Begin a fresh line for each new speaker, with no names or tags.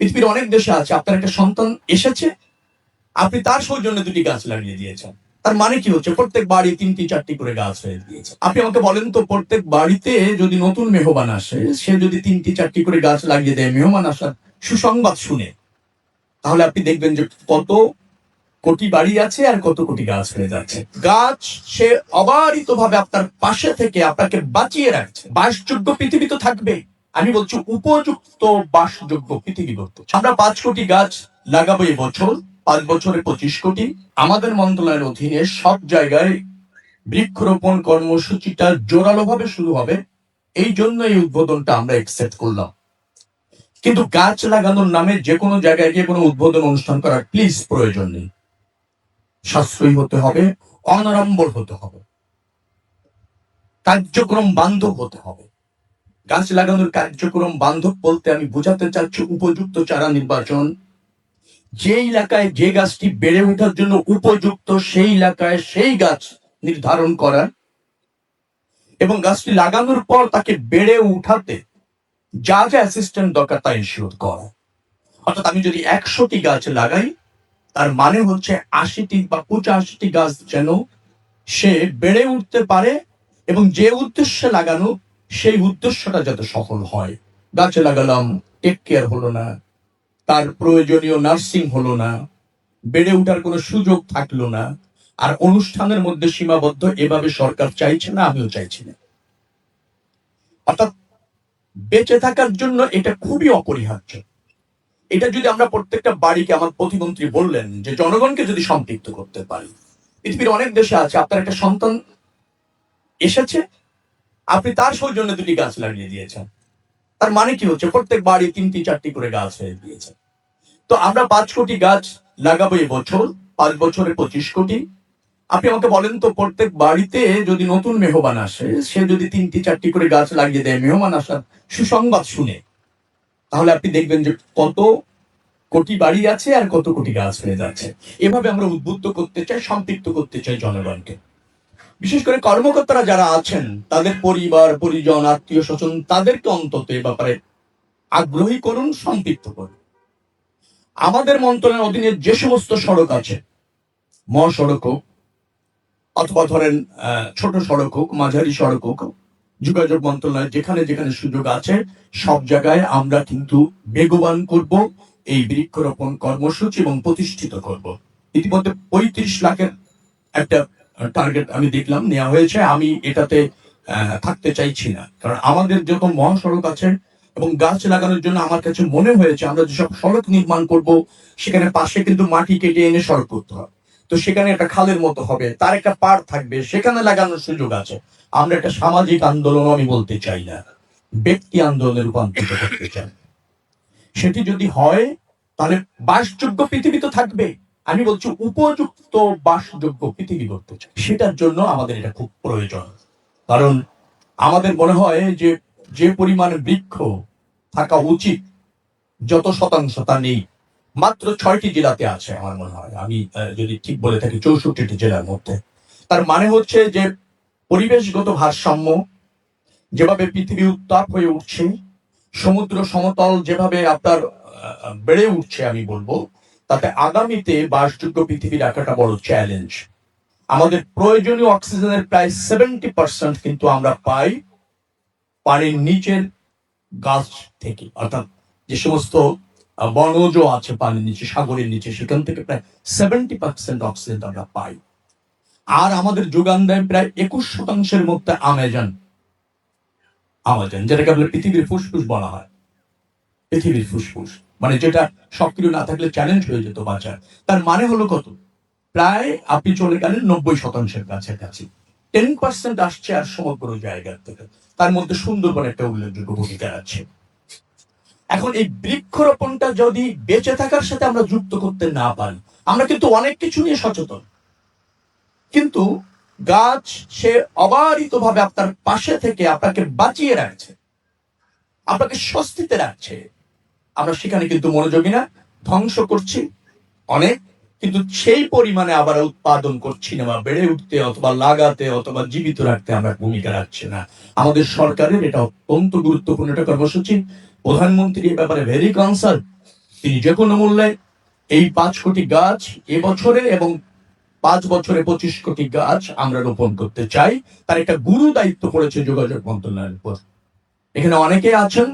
পৃথিবীর অনেক দেশে আছে, আপনার একটা সন্তান এসেছে, আপনি তার সৌজন্যে 2টি গাছ লাগিয়ে দিয়েছেন। তার মানে কি হচ্ছে? প্রত্যেক বাড়ি 3টি 4টি করে গাছ হয়ে দিয়েছে। আপনি আমাকে বলেন তো, প্রত্যেক বাড়িতে যদি নতুন মেহমান আসে, সে যদি 3টি 4টি করে গাছ লাগিয়ে দেয় মেহমান আসার সুসংবাদ শুনে, তাহলে আপনি দেখবেন যে কত কোটি বাড়ি আছে আর কত কোটি গাছ হয়ে যাচ্ছে। গাছ সে অবারিত ভাবে আপনার পাশে থেকে আপনাকে বাঁচিয়ে রাখছে। বাসযোগ্য পৃথিবী তো থাকবে, আমি বলছি উপযুক্ত বাসযোগ্য পৃথিবী করতে। আমরা 5 কোটি গাছ লাগাবো এবছর, 5 বছরে 25 কোটি। আমাদের মন্ত্রণালয়ের অধীনে সব জায়গায় বৃক্ষরোপণ কর্মসূচিটা জোরালো ভাবে শুরু হবে। এই জন্য এই উদ্বোধনটা আমরা একসেপ্ট করলাম। কিন্তু গাছ লাগানোর নামে যে কোনো জায়গায় গিয়ে কোনো উদ্বোধন অনুষ্ঠান করার প্লিজ প্রয়োজন নেই। সাশ্রয়ী হতে হবে, অনাড়ম্বর হতে হবে, কার্যক্রম বান্ধব হতে হবে। গাছ লাগানোর কার্যক্রম বান্ধব বলতে আমি বোঝাতে চাচ্ছি উপযুক্ত চারা নির্বাচন, যে এলাকায় যে গাছটি বেড়ে ওঠার জন্য উপযুক্ত সেই এলাকায় সেই গাছ নির্ধারণ করা, এবং গাছটি লাগানোর পর তাকে বেড়ে উঠাতে যা যা অ্যাসিস্ট্যান্ট দরকার তা ইনশিওর করা। অর্থাৎ আমি যদি 100টি গাছ লাগাই, তার মানে হচ্ছে 80টি বা 85টি গাছ যেন সে বেড়ে উঠতে পারে, এবং যে উদ্দেশ্যে লাগানো সেই উদ্দেশ্যটা যাতে সফল হয়। গাছ লাগালাম, টেক কেয়ার হলো না, তার প্রয়োজনীয় নার্সিং হলো না, বেড়ে ওঠার কোনো সুযোগ থাকলো না, আর অনুষ্ঠানের মধ্যে সীমাবদ্ধ, এভাবে সরকার চাইছে না, আমিও চাইছি না। অর্থাৎ বেঁচে থাকার জন্য এটা খুবই অপরিহার্য। এটা যদি আমরা প্রত্যেকটা বাড়িকে, আমার প্রতিমন্ত্রী বললেন যে জনগণকে যদি সম্পৃক্ত করতে পারি। পৃথিবীর অনেক দেশে আছে, আপনার একটা সন্তান এসেছে, আপনি তার সৌজন্যে 2টি গাছ লাগিয়ে দিয়েছেন। তার মানে কি হচ্ছে? প্রত্যেক বাড়ি 3টি 4টি করে গাছ হয়ে দিয়েছে। তো আমরা 5 কোটি গাছ লাগাবো এবছর, 5 বছরে 25 কোটি। আপনি আমাকে বলেন তো, প্রত্যেক বাড়িতে যদি নতুন মেহমান আসে, সে যদি 3টি 4টি করে গাছ লাগিয়ে দেয় মেহমান আসার সুসংবাদ শুনে, তাহলে আপনি দেখবেন যে কত কোটি বাড়ি আছে আর কত কোটি গাছ হয়ে যাচ্ছে। এভাবে আমরা উদ্বুদ্ধ করতে চাই, সম্পৃক্ত করতে চাই জনগণকে। বিশেষ করে কর্মকর্তারা যারা আছেন, তাদের পরিবার পরিজন আত্মীয় স্বজন, তাদেরকে অন্তত এ ব্যাপারে আগ্রহী করুন, সম্পৃক্ত করুন। আমাদের মন্ত্রণালয়ের অধীনে যে সমস্ত সড়ক আছে, মহাসড়ক হোক অথবা ধরেন ছোট সড়ক হোক, মাঝারি সড়ক হোক, যোগাযোগ মন্ত্রণালয় যেখানে যেখানে সুযোগ আছে সব জায়গায় আমরা কিন্তু বেগবান করব এই বৃক্ষরোপণ কর্মসূচি এবং প্রতিষ্ঠিত করব। ইতিমধ্যে 35 লাখের একটা টার্গেট আমি দেখলাম নেওয়া হয়েছে। আমি এটাতে থাকতে চাইছি না, কারণ আমাদের যত মহাসড়ক আছে এবং গাছ লাগানোর জন্য আমার কাছে মনে হয়েছে আমরা যেসব সড়ক নির্মাণ করব সেখানে পাশে কিন্তু মাটি কেটে এনে সড়ক করতে হবে। তো সেখানে একটা খালের মতো হবে, তার একটা পাড় থাকবে, সেখানে লাগানোর সুযোগ আছে। আমরা একটা সামাজিক আন্দোলন আমি বলতে চাই না, ব্যক্তি আন্দোলনে রূপান্তরিত করতে চাই। সেটি যদি হয় তাহলে বাসযোগ্য পৃথিবী তো থাকবে, আমি বলছি উপযুক্ত বাসযোগ্য পৃথিবী করতে চাই। সেটার জন্য আমাদের এটা খুব প্রয়োজন। কারণ আমাদের মনে হয় যে যে পরিমাণ বৃক্ষ থাকা উচিত যত শতাংশ তা নেই। মাত্র 6টি জেলাতে আছে আমার মনে হয়, আমি যদি ঠিক বলে থাকি 64টি জেলার মধ্যে। তার মানে হচ্ছে যে পরিবেশগত ভারসাম্য, যেভাবে পৃথিবী উত্তাপ হয়ে উঠছে, সমুদ্র সমতল যেভাবে আপনার বেড়ে উঠছে, আমি বলবো তাতে আগামীতে বাসযোগ্য পৃথিবী রাখাটা বড় চ্যালেঞ্জ। আমাদের প্রয়োজনীয় অক্সিজেনের প্রায় 70% কিন্তু আমরা পাই পানির নিচের গাছ থেকে, অর্থাৎ যে সমস্ত বনজ আছে পানির নিচে, সাগরের নিচে, সেখান থেকে প্রায় 70% অক্সিজেন আমরা পাই। আর আমাদের যোগান দেয় প্রায় 21% মধ্যে আমাজন, যেটাকে বলে পৃথিবীর ফুসফুস বলা হয়। পৃথিবীর ফুসফুস মানে যেটা সক্রিয় না থাকলে চ্যালেঞ্জ হয়ে যেত বাঁচার। তার মানে হলো কত? প্রায় আপনি চলে গেলেন 90%-এর কাছাকাছি। 10% আসছে আর সমগ্র জায়গা থেকে, তার মধ্যে সুন্দরবন একটা উল্লেখযোগ্য ভূমিকা আছে। এখন এই বৃক্ষরোপণটা যদি বেঁচে থাকার সাথে আমরা যুক্ত করতে না পারি, আমরা কিন্তু অনেক কিছু নিয়ে সচেতন, কিন্তু গাছ সে অবারিত ভাবে আপনার পাশে থেকে আপনাকে বাঁচিয়ে রাখছে, আপনাকে স্বস্তিতে রাখছে। আমরা সেখানে কিন্তু মনোযোগী না, ধ্বংস করছি অনেক, কিন্তু সেই পরিমাণে আবার উৎপাদন করছি না, বা বেড়ে উঠতে অথবা লাগাতে অথবা জীবিত রাখতে আমরা ভূমিকা রাখছি না। আমাদের সরকারের এটা অত্যন্ত গুরুত্বপূর্ণ একটা কর্মসূচি। প্রধানমন্ত্রী এই ব্যাপারে ভেরি কনসার্ন। তিনি যে কোনো মূল্যে এই 5 কোটি গাছ এবছরে এবং 5 বছরে 25 কোটি গাছ আমরা রোপণ করতে চাই। তার একটা গুরু দায়িত্ব পড়েছে যোগাযোগ মন্ত্রণালয়ের উপর। এখানে অনেকে আছেন